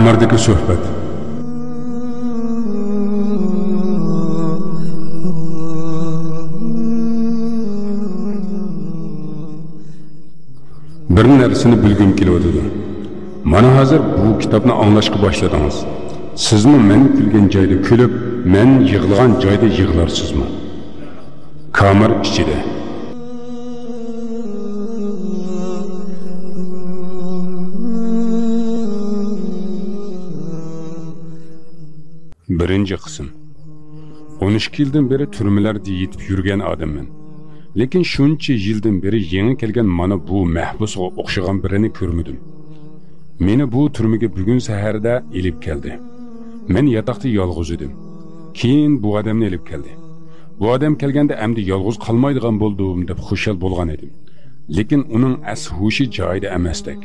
Kamerdeki sohbet. Bir narsani bilgim kelyapti. Mana hozir bu kitobni anglashga boshladingiz. Sizmi men kulgan joyda kulib, men yig'ilgan joyda yig'larsizmi? Kamer ichida. Birinci kısım. 12 yıldan beri türmelerde yetip yürüyen adamım. Lekin şuncha yildan beri yeni kelgan mana bu mahbusga o'xshagan birini ko'rmadim. Meni bu turmaga bugun saharda elib keldi. Men yataqda yolg'iz edim. Keyin bu odamni elib keldi. Bu odam kelganda endi yolg'iz qolmaydigan bo'ldim deb xushal bo'lgan edim. Lekin uning as hushi joyida emasdek.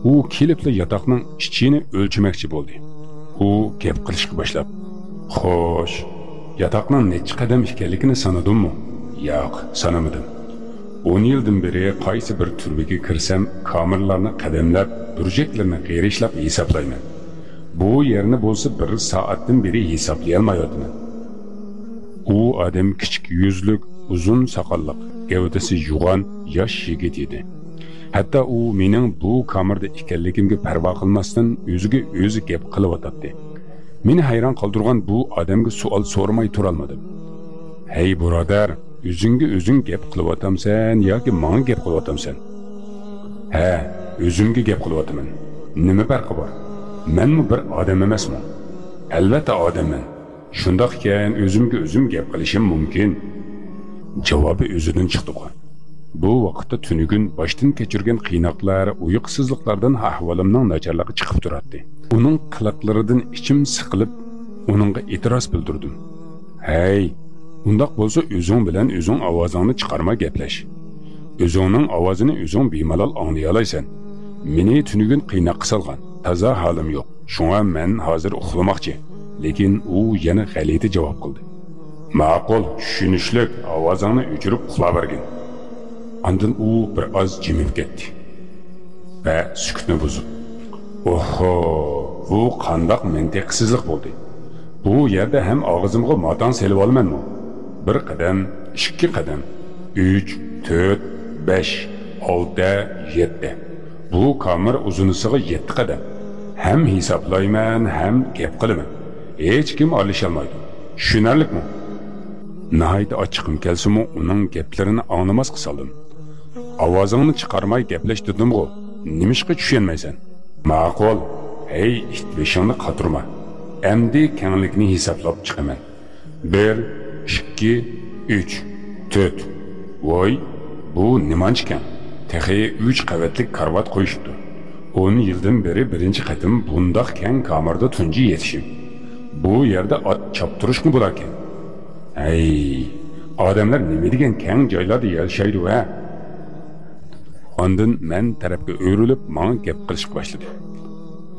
U kelibla yataqning ichini o'lchamoqchi bo'ldi. U gap qilishga boshlab, "Xo'sh, yataqning necha qadam ekanligini sanadimmi?" "Yo'q, sanamadim. 10 yildan beri qaysi bir turmaga kirsam, kamerlarni qadamlab, burjaklarni qerishlab hisoblayman. Bu yerni bo'lsa bir soatdan beri hisoblay olmayapman." U odam kichik yuzlik, uzun soqolliq, gavdasi yo'g'on, yosh yigit edi. Hatta u mening bu kamerda ekanligimga parvo qilmasdan o'ziga o'zi gap qilyotdi. Meni hayron qoldirgan bu odamga savol so'ramay tura olmadim. "Hey birodar, o'zingga o'zing gap qilyapsan yoki menga gap qilyapsan?" "Ha, o'zimga gap qilyapman. Nima farqi bor? Menmi bir odam emasman?" "Albatta odamman. Shundoq ekan o'zimga o'zim gap qilishim mumkin." Javobi o'zidan chiqdi. Bu vaqtda tunugun boshdan kechirgan qiynoqlar, uyqusizliklardan ahvolimning nacharligi chiqib turardi. Uning qiliqlaridan ichim siqilib, uningga e'tiroz bildirdim. "Hey, undaq bo'lsa o'zing bilan o'zing ovozingni chiqarma gaplash. O'zingning ovozini o'zing bemalol anglay olaysan. Meni tunugun qiynoqqa solgan. Toza holim yo'q. Shunga men hozir uxlamoqchi." Lekin u yana g'alati javob qildi. "Ma'qul, tushunishlik, ovozingni o'chirib uxlab bergin." Andın u bir az jimib ketdi ve sükutni buzib, "Oho, bu qandaq mantiqsizlik bo'ldi. Bu yerda ham og'zimga matan selib olmanmi? Bir qadam, ikki qadam, 3, 4, 5, 6, 7. Bu kamer uzunisiga 7 qadam. Hem hesaplayman, hem gap qilaman. Hech kim olisholmaydi. Tushunarlikmi?" Nahayda ochiqim kelsa-mu, uning gaplarini anglamas qildim. "Ovozingni chiqarmay gaplash dedim-ku. Nimishqa tushunmaysan?" "Ma'qul. Hey, itbeshingni qaturma. Endi kenglikni hisoblab chiqaman. 1, 2, 3, 4. Voy, bu nimanchikan? Texi 3 qavatlik karvat qo'yishibdi. 10 yildan beri birinchi qatim bundoq keng kamerda tunji yetishim. Bu yerda ot choptirishmi bo'lar ekan? Ay, odamlar nima degan keng joylarda yashaydi va?" Ondan men tarafga o'rilib, menga gap qilishga boshladi.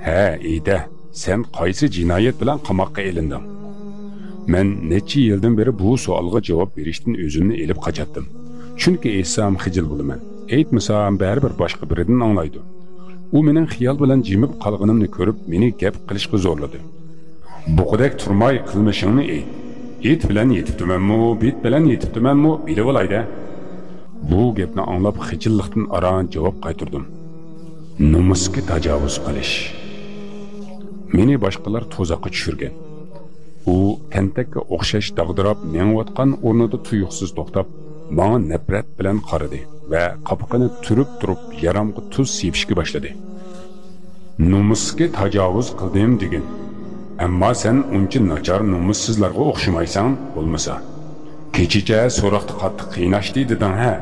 "Ha, eyda, sen qaysi jinoyat bilan qamoqqa elinding?" Men necha yildan beri bu savolga javob berishdan o'zimni elib qochatdim. Chunki etsam xijil bo'laman. Aytmasam baribir boshqa biridan anglaydi. U mening xiyol bilan jimib qolganimni ko'rib, meni gap qilishga zo'rladi. "Buqadak turmay qilmishingni ayt. Et bilan yetibdimanmi, bit bilan yetibdimanmi, bilib olayda." Bu gapni anglab xijillikdan aran javob qaytirdim. "Nomusga tajovuz qilish." Meni boshqalar to'zoqqa tushirgan. U tentakka o'xshash dag'dirab menayotgan o'rnida tuyuqsiz to'xtab, menga nafrat bilan qaradi va qapqini turib yaramga tuz sepishga boshladi. "Nomusga tajovuz qildim degan. Ammo sen uncha nachar nomussizlarga o'xshamaysan, bo'lmasa. Kechicha so'roqda qattiq qiynashdi deding ha?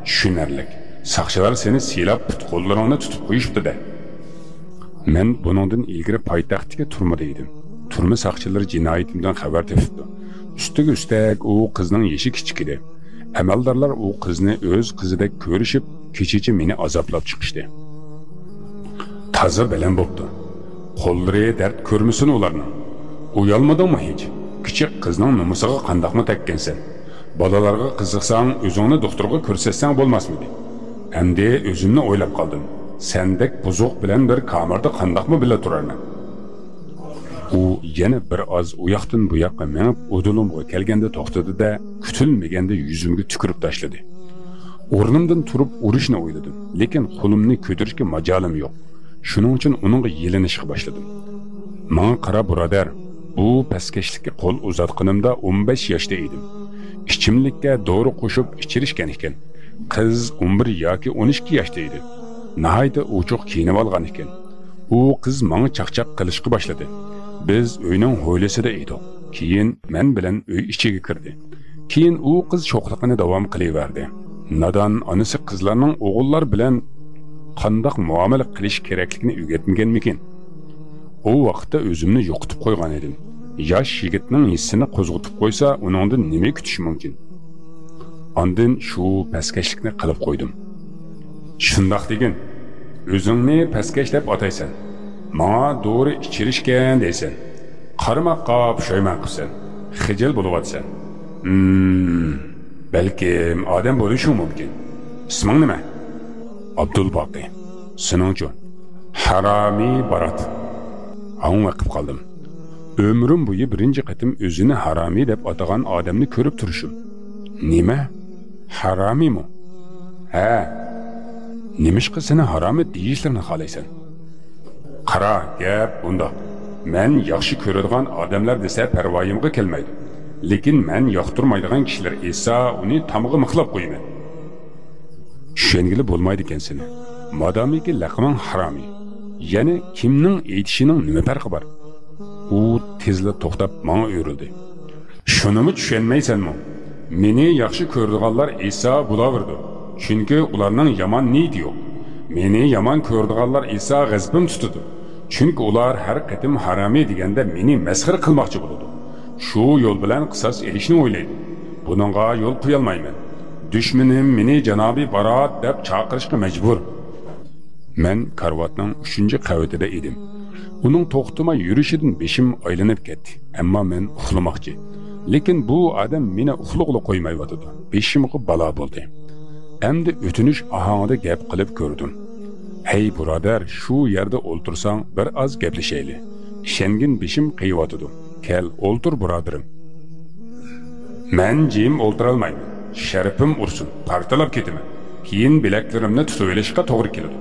Tushunarlik. Saqchilar seni silab qo'llaringni tutib qo'yishibdi-da." Men buningdan ilgari poytaxtga turmada edim. Turma saqchilari jinoyatimdan xabar topibdi. Ustiga ustak u qizning yoshi kichik edi. Amaldorlar u qizni o'z qizidek ko'rishib, kechicha meni azoblab chiqishdi. Toza bilan bo'pti. Qo'llari dard ko'rmasin ularning. Uyalmadingmi hech? Kichik qizning nomusiga qandaqmi tekkansan? Bolalarga qiziqsang, o'zingni doktorga ko'rsatsang bo'lmasmidi? Endi o'zimni o'ylab qoldim. Sendek buzuq bilan bir kamerda qandaqmi bila turarman? u yana bir oz u yoqdan bu yoqqa minib o'dilimga kelganda to'xtadi-da, kutilmaganda yuzimga tukirib tashladi. O'rnimdan turib urishni o'yladim, lekin qo'limni ko'tarishga majolim yo'q. Shuning uchun uningga yelinishga boshladim. "Menga qara birodar, bu paskashlikka qo'l uzatganimda 15 yoshda edim. Ichimlikka dori qo'shib ichirishgan ekan. Qiz 11 yoki 12 yoshda edi. Nihoyatda ochiq kiyinib olgan ekan. U qiz menga chaqchaq qilishga boshladi. Biz uyning hovlisida edik. Keyin men bilan uy ichiga kirdi. Keyin u qiz sho'xliqini davom qilaverdi. Nadan onasi qizlarning o'g'illar bilan qandoq muomala qilish kerakligini o'rgatmaganmikin? O vaqtda o'zimni yo'qotib qo'ygan edim. Yosh yigitning hissini qo'zg'atib qo'ysa, uningdan nima kutish mumkin? Ondan shu paskashlikni qilib qo'ydim. Shundoq degin, o'zingni paskash deb ataysan. Menga dori ichirishgan deysan. Qarmoqqa pushaymon qilsan. Xijil bo'lyapsan. Balkim odam bo'lishi mumkin. Isming nima? Abdulboqi. Sening-chi? Haromiy Barat. Aun vaqib qoldim. Ömrüm bo'yi birinchi qatim o'zini haromiy deb atagan odamni ko'rib turishim. Nima? Haromiymi? Ha. Nimishqa seni haromi deyishlarini xohlaysan? Qara, gap bunda. Men yaxshi ko'radigan odamlar desa parvoyimga kelmaydi. Lekin men yoqtirmaydigan kishilar esa uni tamg'i mixlab qo'yaman. Tushungili bo'lmaydi ekan seni. Modomiki laqmang haromiy. Ya'ni kimning aytishining nima farqi bor? U tezla to'xtab menga o'rildi. Shunimi tushunmaysanmi? Meni yaxshi ko'radiganlar esa bo'laverdi. Chunki ularning yomon niyati yo'q. Meni yomon ko'radiganlar esa g'azbim tutadi. Chunki ular har qatim haromiy deganda meni masxir qilmoqchi bo'ladi. Shu yo'l bilan qisos elishni o'ylaydi. Buningga yo'l qo'ya olmayman. Dushmanim meni janobi Barat deb chaqirishga majbur. Men karvatning 3-qavatida edim. Uning to'xtamay yurishidan beshim aylanib ketdi. Ammo men uxlamoqchi. Lekin bu odam meni uxluqla qo'ymayotdi. Beshimga balo bo'ldi. Endi o'tinish ohangida gap qilib ko'rdim. "Hey birodar, shu yerda o'ltirsang bir oz gaplashaylik. Ishengin beshim qiyotdi. Kel, o'ltir birodarim." Men jim o'ltira olmayman. Sharifim ursin, partalab ketaman. Keyin bilaklarimni tutib olishga to'g'ri keladi.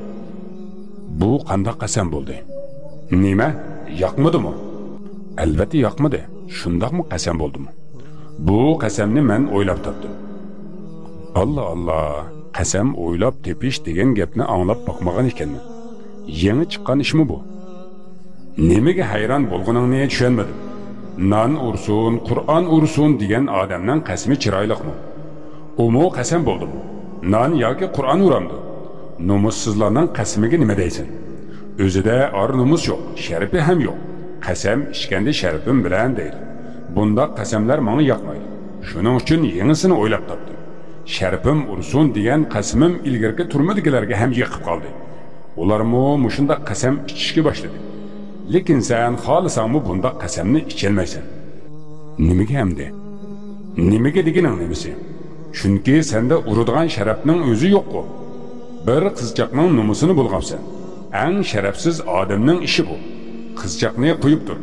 Bu qanday qasam bo'ldi? Nima? Yoqmadimi? Albatta yoqmadi. Shundaqmi qasam bo'ldimi? Bu qasamni men o'ylab topdim. Allah Allah, qasam o'ylab tepish degan gapni anglab boqmagan ekanman. Yangi chiqqan ishmi bu? Nimaga hayron bo'lganingni tushunmadim. Non ursun, Qur'on ursun degan odamning qasmi chiroyliqmi? Umu qasam bo'ldimi? Non yoki Qur'on uramdi? Nomussizlarning qasmiga nima deysan? O'zida or nomus yo'q, sharifi ham yo'q. Qasam ichganda sharifim bilan deydi. Bunda qasamlar menga yoqmaydi. Shuning uchun yangisini o'ylab topdim. Sharifim ursun degan qasmim ilgirki turmadigilarga ham yiqib qoldi. Ularmi mushunda qasam ichishga boshladi. Lekin sen xohlasangmi bunda qasamni icholmaysan. Nimaga hamdi? Nimaga deganing nimasi? Chunki senda uradigan sharafning o'zi yo'q-ku. Bir qizchaqning nomusini bulg'amsan. Eng sharafsiz odamning ishi bu. Qizchaqni qo'yib tur.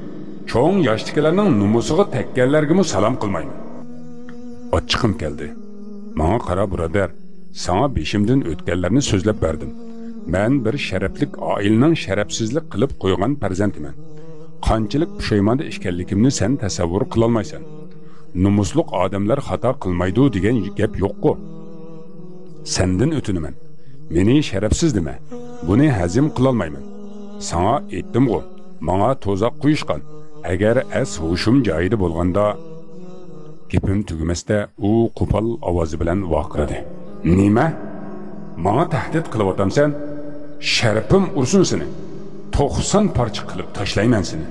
Cho'ng yoshligilarning nomusiga tekkanlarga salom qilmayman. Ochiqim keldi. Menga qara birodar, sana beshimdan o'tganlarni so'zlab berdim. Men bir sharaflik oilaning sharafsizlik qilib qo'ygan farzandiman. Qanchalik pushaymonda ekanligimni sen tasavvur qila olmaysan. Nomusliq odamlar xato qilmaydi degan gap yo'q-ku. Sendan o'tinaman. Meni sharafsiz dema. Buni hazm qila olmayman. Sana aytdim-ku, menga to'zoq qo'yishgan. Agar as hushim joyida bo'lganda, gapim tugamasda u qo'pol ovozi bilan vaqiradi. Nima? Menga tahdid qilyapsan? Sharifim ursun seni. 90 parcha qilib tashlayman seni.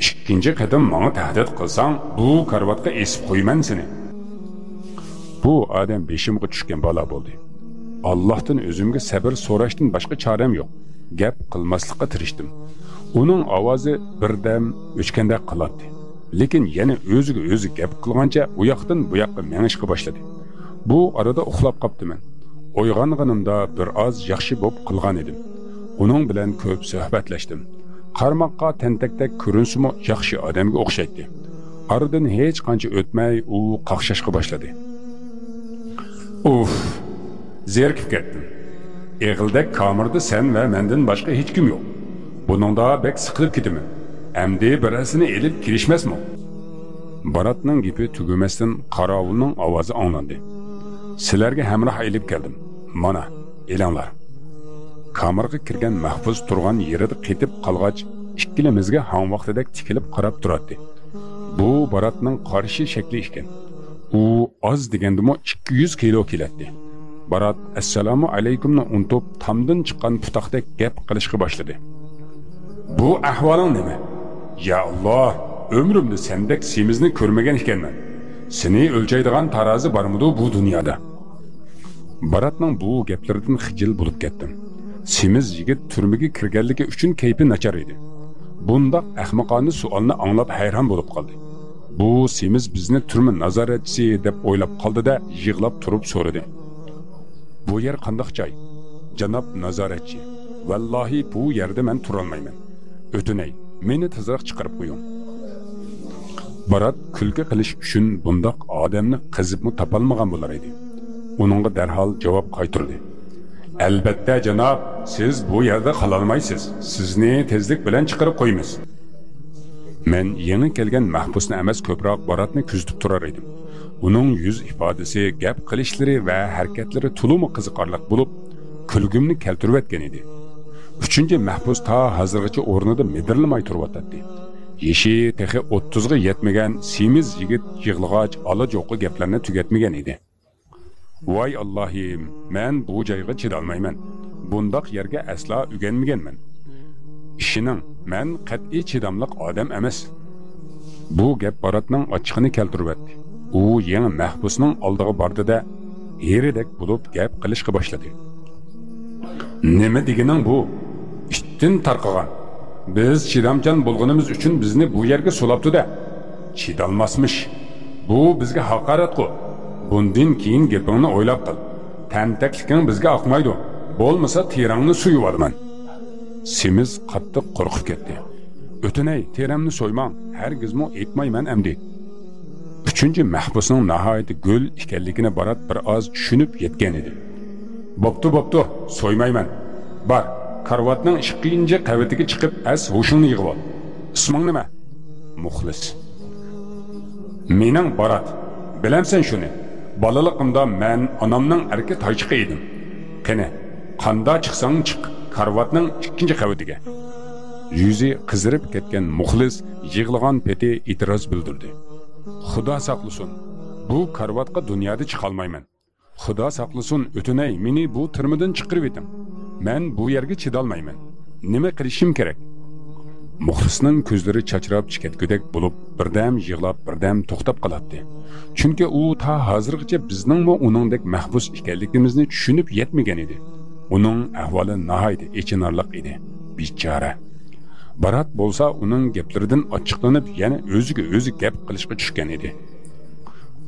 Ikkinchi qatim menga tahdid qilsang, bu karvatga esib qo'yman seni. Bu odam beshimga tushgan balo bo'ldi. Allohdan o'zimga sabr so'rashdan boshqa choram yo'q. Gap qilmaslikka tirishdim. Uning ovozi birdam o'chgandek qiladi. Lekin yana o'ziga o'zi gap qilgancha u yoqdan bu yoqqa menishga boshladi. Bu arada uxlab qoptiman. Uyg'onganimda bir oz yaxshi bo'lib qilgan edim. Uning bilan ko'p suhbatlashdim. Qarmoqqa tentakdek ko'rinsimi yaxshi odamga o'xshaydi. Aradan hech qancha o'tmay u qaqshashga boshladi. Uf, zerikib ketdim. Eg'ildek kamirda sen va mendan boshqa hech kim yo'q. Buningda bek siqilib ketaman. Endi birasini elib kirishmasmi? Baratning gapi tugamasdan qorovulning ovozi anglandi. Sizlarga hamroh elib keldim. Mana, elanglar. Kamirga kirgan mahbus turgan yerida qetib qolgach, ikkilimizga ham vaqtidek tikilib qarab turardi. Bu Baratning qarshi shakli ekan. U oz degandimi 200 kilo keladi. Barat assalomu alaykumni unutib tamdan chiqqan putoqdek gap qilishga boshladi. Bu ahvoling nima? Ya Allah, ömrümde sendek semizni ko'rmagan ekanman. Seni o'lchaydigan tarozi bormidi bu dunyoda? Baratning bu gaplaridan xijil bo'lib ketdim. Semiz yigit turmaga kirganligi uchun kayfi nachar edi. Bundaq ahmoqona savolni anglab hayron bo'lib qoldi. Bu semiz bizni turma nazoratchisi deb o'ylab qoldi-da, yig'lab turib so'radi. Bu yer qandoq joy? Janob nazoratchi, vallahi bu yerda men tura olmayman. O'tinay, meni tezroq chiqarib qo'ying. Barat kulgi qilish uchun bundoq odamni qizibmi topolmagan bo'lar edi. Uningga darhol javob qaytardi. Albatta janob, siz bu yerda qola olmaysiz. Sizni tezlik bilan chiqarib qo'yamiz. Men yangi kelgan mahbusni emas, ko'proq Baratni kuzatib turar edim. Uning yuz ifodasi, gap qilishlari va harakatlari to'liq qiziqarli bo'lib, kulgimni keltirib etgan edi. Uchinchi mahbus ta hozirgacha o'rnida medirlamay turibdi. Yeshi texi 30 ga yetmagan semiz yigit yig'lig'ach olajo'qi gaplarni tugatmagan edi. Voy Allohim, men bu joyga chidolmayman. Bundoq yerga aslo o'rganmaganman. Ishining men qat'iy chidamliq odam emas. Bu gap Baratning ochiqini keltirib etdi. U yangi mahbusning oldiga bordi-da, yeridek bo'lib gap qilishga boshladi. Nima deganing bu? İştin tarqagan. Biz chidamchan bo'lganimiz uchun bizni bu yerga solabdi-da. Chidalmasmish. Bu bizga haqorat-ku. Bundan keyin gapingni o'ylab qil. Tantakliking bizga oqmaydi. Bo'lmasa terangni suyib olaman. Semiz qattiq qo'rqib ketdi. O'tinay, teramni so'ymang. Hargizmi aytmayman endi. Uchinchi mahbusning nihoyat go'l ekanligini Barat bir oz tushunib yetgan edi. Bo'pti, so'ymayman. Bar, karvatning ikkinchi qavatiga chiqib as hushingni yig'ib ol. Isming nima? Muxlis. Mening Barat. Bilamsan shuni? Balaligimda men onamning erki toychiqi edim. Qani, qanda chiqsang chiq, karvatning ikkinchi qavatiga. Yuzi qizirib ketgan Muxlis yig'lagan peti e'tiroz bildirdi. Xudo saqlasin. Bu karvatga dunyoda chiqa olmayman. Xudo saqlasin, o'tinay, meni bu turmadan chiqarib eting. Men bu yerga chidolmayman. Nima qilishim kerak? Muxlisning ko'zlari chachrab chiqatgudek bo'lib, birdam yig'lab, birdam to'xtab qoladi. Chunki u ta hozirgacha bizningmi uningdek mahbus ekanligimizni tushunib yetmagan edi. Uning ahvoli nihoyat echinarliq edi. Bechora. Barat bo'lsa uning gaplaridan ochiqlanib, yana o'ziga o'zi gap qilishga tushgan edi.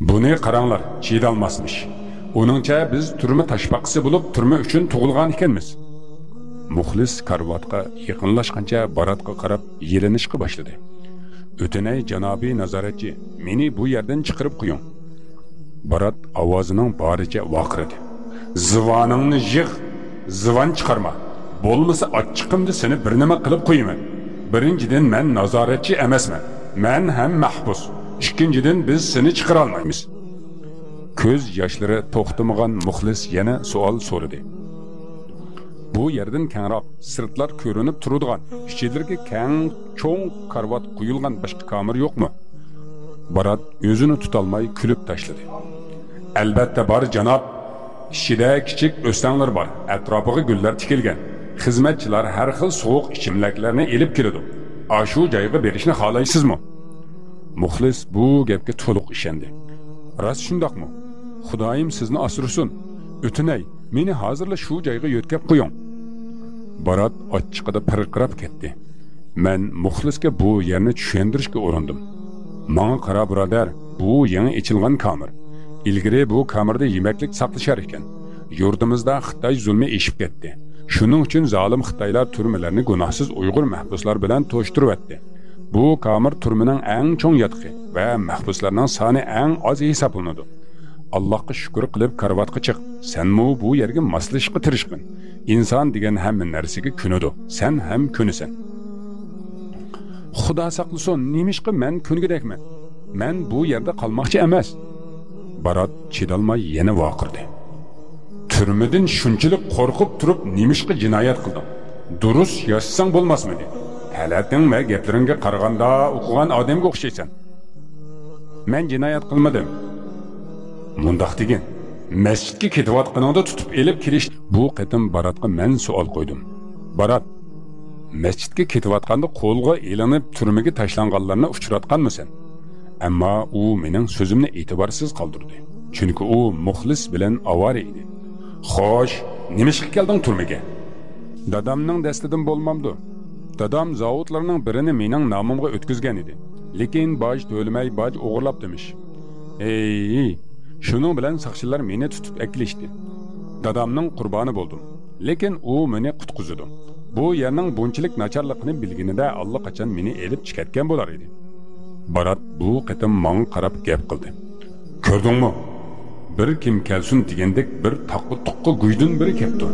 Buni qaranglar, chidolmasmish. Onunca biz turma tashbaqisi bo'lib, turma uchun tug'ilgan ekanmiz. Muxlis karvatga yaqinlashgancha Baratga qarab yelinishga boshladi. O'tinay janobiy nazoratchi, meni bu yerdan chiqarib qo'ying. Barat ovozining boricha vaqirdi. Zivoningni yig', zivon chiqarma. Bo'lmasa ochiqimda seni bir nima qilib qo'yaman. Birinchidan men nazoratchi emasman. Men ham mahbus. Ikkinchidan biz seni chiqara olmaymiz. Ko'z yoshlari to'xtamagan Muxlis yana savol so'radi. Bu yerdan kengroq sirtlar ko'rinib turadigan, ichidagi keng, cho'ng karvat quyilgan boshqa kamir yo'qmi? Barat o'zini tutolmay kulib tashladi. Albatta bor janob. Ichida kichik o'stanglar bor, atrofiga gullar tikilgan. Xizmatchilar har xil sovuq ichimliklarni elib keladi. Ashu joyga berishni xohlaysizmi? Muxlis bu gapga to'liq ishondi. Rost shundoqmi? Xudoyim sizni asrasin. O'tinay, meni hozirla shu joyga yo'tkab qo'ying. Barat ochiqida pirqirab ketdi. Men Muxlisga bu yerni tushuntirishga urindim. Menga qara birodar, bu yangi ichilgan kamir. Ilgari bu kamirda yemeklik saqlashar ekan. Yurtimizda Xitoy zulmi eshib ketdi. Shuning uchun zolim Xitoylar turmalarni gunohsiz Uyg'ur mahbuslar bilan to'shtiribdi. Bu Kamir turmining eng cho'ng yotqi va mahbuslarning soni eng oz hisoblanadi. Allohga shukr qilib karvatga chiq. Senmi bu yerga moslashishga tirishqin. İnson degan hamma narsaga kunadi. Sen ham kunasan. Xudo saqlasin, nemishqa men kungidakman. Men bu yerda qolmoqchi emas. Barat chidolmay yana vaqirdi. Turmadan shunchalik qo'rqib turib nemishqa jinoyat qilding? Durust yashasang bo'lmasmidi? Halating va gaplaringga qaraganda o'qigan odamga o'xshaysan. Men jinoyat qilmadim. Mundaq degan, masjidga ketayotganingda tutib elib kelish. Bu qatim Baratga men savol qo'ydim. Barat, masjidga ketayotganda qo'lga elinib turmaga tashlanganlarni uchratganmisan? Ammo u mening so'zimni e'tiborsiz qoldirdi. Chunki u muxlis bilan avara edi. Xo'sh, nima ishga kelding turmaga? Dadamning dastidan bo'lmamdi. Dadam zavodlarning birini mening nomimga o'tkazgan edi. Lekin boj to'lamay boj o'g'irlab demiş. Shuning bilan saqchilar meni tutib aklishdi. Dadamning qurboni bo'ldim. Lekin u meni qutqizdi. Bu yerning bunchalik nacharligini bilganida allaqachon meni elib chiqargan bo'lar edi. Barat bu qatim menga qarab gap qildi. Ko'rdingmi? Bir kim kelsin degandek bir taqqa tuqqa guydun biri kepti.